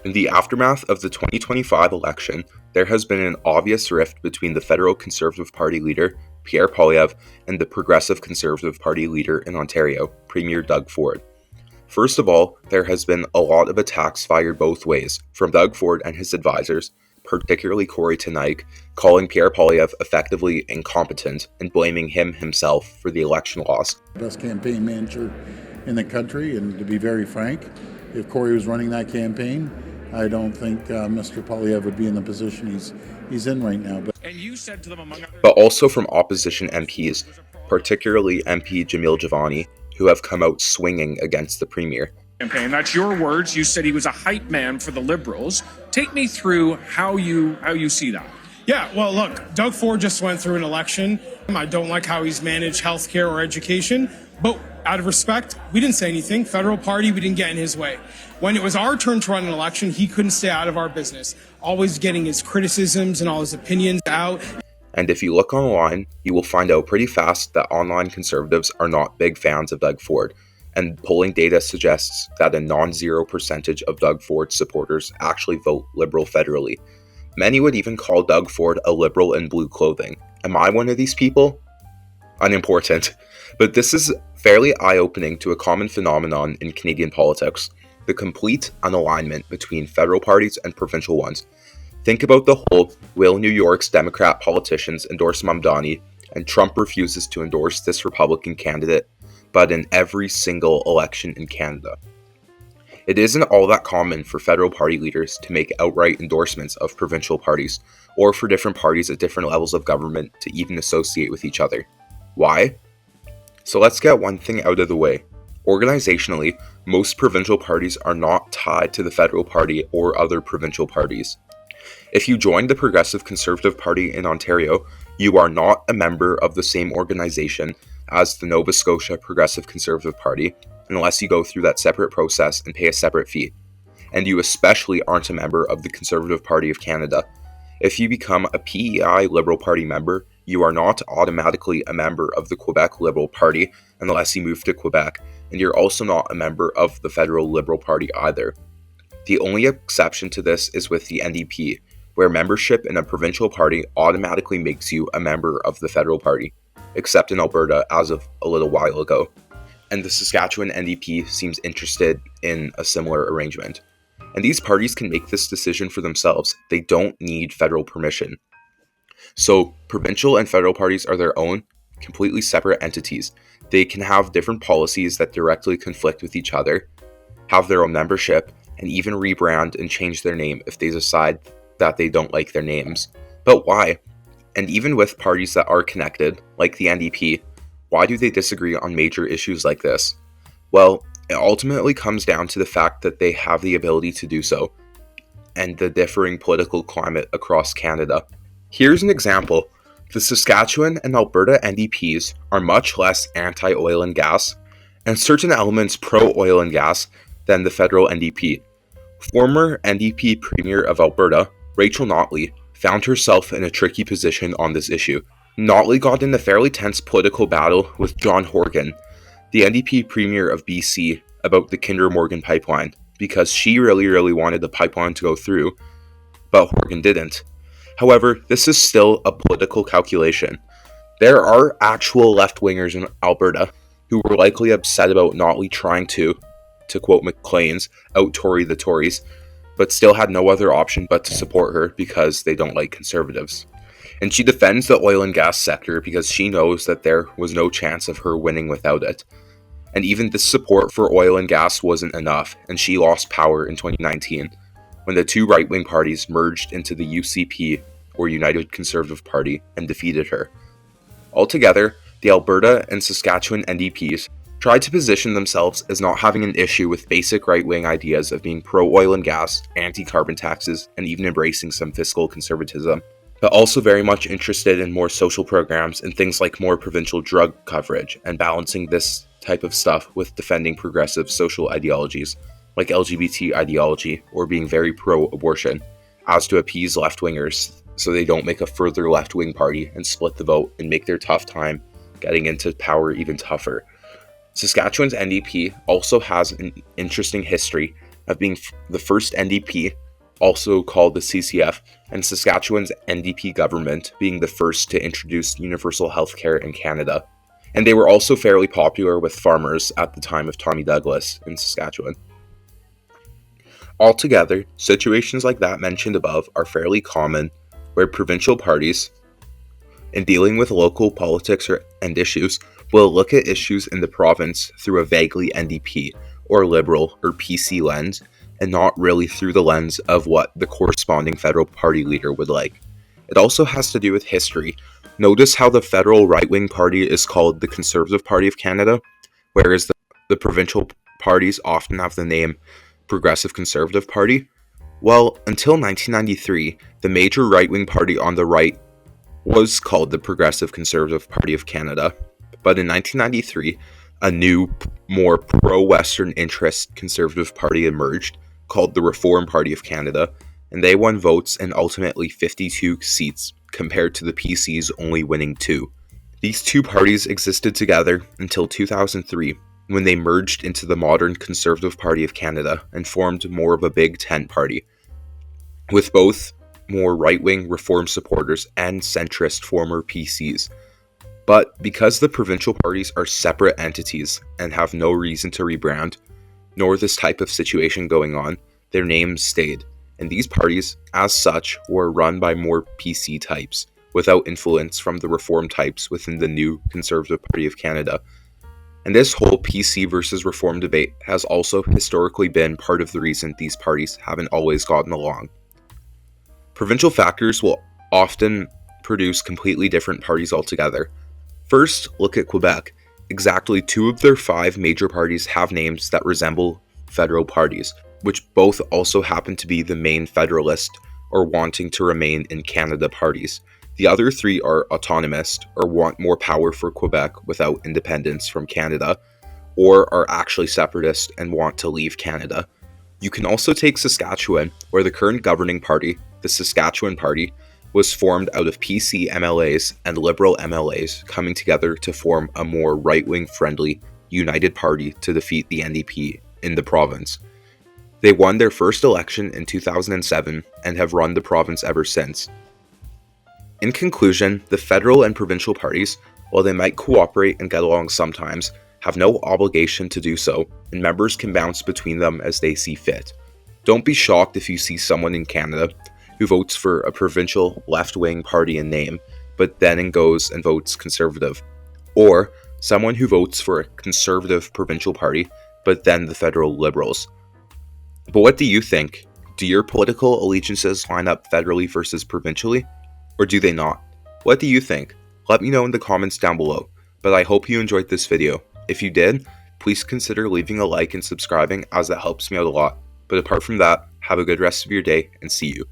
In the aftermath of the 2025 election, there has been an obvious rift between the Federal Conservative Party leader, Pierre Poilievre, and the Progressive Conservative Party leader in Ontario, Premier Doug Ford. First of all, there has been a lot of attacks fired both ways, from Doug Ford and his advisors, particularly Corey Tenike, calling Pierre Poilievre effectively incompetent and blaming him himself for the election loss. Best campaign manager in the country, and to be very frank, if Corey was running that campaign, I don't think Mr. Poilievre would be in the position he's in right now. But also from opposition MPs, particularly MP Jamil Jivani, who have come out swinging against the Premier. Campaign. That's your words. You said he was a hype man for the Liberals. Take me through how you see that. Yeah, well, look, Doug Ford just went through an election. I don't like how he's managed healthcare or education, but out of respect, we didn't say anything. Federal Party, we didn't get in his way. When it was our turn to run an election, he couldn't stay out of our business, always getting his criticisms and all his opinions out. And if you look online, you will find out pretty fast that online conservatives are not big fans of Doug Ford, and polling data suggests that a non-zero percentage of Doug Ford's supporters actually vote Liberal federally. Many would even call Doug Ford a Liberal in blue clothing. Am I one of these people? Unimportant. But this is fairly eye-opening to a common phenomenon in Canadian politics, the complete unalignment between federal parties and provincial ones. Think about the whole, will New York's Democrat politicians endorse Mamdani, and Trump refuses to endorse this Republican candidate, but in every single election in Canada. It isn't all that common for federal party leaders to make outright endorsements of provincial parties, or for different parties at different levels of government to even associate with each other. Why? So let's get one thing out of the way. Organizationally, most provincial parties are not tied to the federal party or other provincial parties. If you join the Progressive Conservative Party in Ontario, you are not a member of the same organization as the Nova Scotia Progressive Conservative Party, unless you go through that separate process and pay a separate fee. And you especially aren't a member of the Conservative Party of Canada. If you become a PEI Liberal Party member, you are not automatically a member of the Quebec Liberal Party unless you move to Quebec, and you're also not a member of the Federal Liberal Party either. The only exception to this is with the NDP, where membership in a provincial party automatically makes you a member of the federal party, except in Alberta as of a little while ago. And the Saskatchewan NDP seems interested in a similar arrangement. And these parties can make this decision for themselves. They don't need federal permission. So provincial and federal parties are their own, completely separate entities. They can have different policies that directly conflict with each other, have their own membership, and even rebrand and change their name if they decide that they don't like their names. But why? And even with parties that are connected, like the NDP, why do they disagree on major issues like this? Well, it ultimately comes down to the fact that they have the ability to do so, and the differing political climate across Canada. Here's an example. The Saskatchewan and Alberta NDPs are much less anti-oil and gas, and certain elements pro-oil and gas than the Federal NDP. Former NDP Premier of Alberta, Rachel Notley, found herself in a tricky position on this issue. Notley got in a fairly tense political battle with John Horgan, the NDP Premier of BC, about the Kinder Morgan pipeline, because she really wanted the pipeline to go through, but Horgan didn't. However, this is still a political calculation. There are actual left-wingers in Alberta who were likely upset about Notley trying to quote Maclean's, out-Tory the Tories, but still had no other option but to support her because they don't like Conservatives. And she defends the oil and gas sector because she knows that there was no chance of her winning without it. And even this support for oil and gas wasn't enough, and she lost power in 2019, when the two right-wing parties merged into the UCP, or United Conservative Party, and defeated her. Altogether, the Alberta and Saskatchewan NDPs tried to position themselves as not having an issue with basic right-wing ideas of being pro-oil and gas, anti-carbon taxes, and even embracing some fiscal conservatism, but also very much interested in more social programs and things like more provincial drug coverage and balancing this type of stuff with defending progressive social ideologies like LGBT ideology or being very pro-abortion, as to appease left-wingers so they don't make a further left-wing party and split the vote and make their tough time getting into power even tougher. Saskatchewan's NDP also has an interesting history of being the first NDP, also called the CCF, and Saskatchewan's NDP government being the first to introduce universal healthcare in Canada. And they were also fairly popular with farmers at the time of Tommy Douglas in Saskatchewan. Altogether, situations like that mentioned above are fairly common, where provincial parties, in dealing with local politics and issues, will look at issues in the province through a vaguely NDP or Liberal or PC lens, and not really through the lens of what the corresponding federal party leader would like. It also has to do with history. Notice how the federal right-wing party is called the Conservative Party of Canada, whereas the provincial parties often have the name Progressive Conservative Party. Well, until 1993, the major right-wing party on the right was called the Progressive Conservative Party of Canada. But in 1993, a new, more pro-Western interest Conservative Party emerged, called the Reform Party of Canada, and they won votes in ultimately 52 seats, compared to the PCs only winning 2. These two parties existed together until 2003, when they merged into the modern Conservative Party of Canada and formed more of a Big Tent party, with both more right-wing reform supporters and centrist former PCs. But because the provincial parties are separate entities and have no reason to rebrand, nor this type of situation going on, their names stayed, and these parties, as such, were run by more PC types, without influence from the reform types within the new Conservative Party of Canada. And this whole PC versus reform debate has also historically been part of the reason these parties haven't always gotten along. Provincial factors will often produce completely different parties altogether. First, look at Quebec. Exactly 2 of their 5 major parties have names that resemble federal parties, which both also happen to be the main federalist or wanting to remain in Canada parties. The other 3 are autonomist, or want more power for Quebec without independence from Canada, or are actually separatist and want to leave Canada. You can also take Saskatchewan, where the current governing party, the Saskatchewan Party, was formed out of PC MLAs and Liberal MLAs coming together to form a more right-wing friendly, united party to defeat the NDP in the province. They won their first election in 2007 and have run the province ever since. In conclusion, the federal and provincial parties, while they might cooperate and get along sometimes, have no obligation to do so, and members can bounce between them as they see fit. Don't be shocked if you see someone in Canada who votes for a provincial left-wing party in name, but then goes and votes Conservative, or someone who votes for a Conservative provincial party, but then the federal Liberals. But what do you think? Do your political allegiances line up federally versus provincially? Or do they not? What do you think? Let me know in the comments down below, but I hope you enjoyed this video. If you did, please consider leaving a like and subscribing, as that helps me out a lot. But apart from that, have a good rest of your day and see you.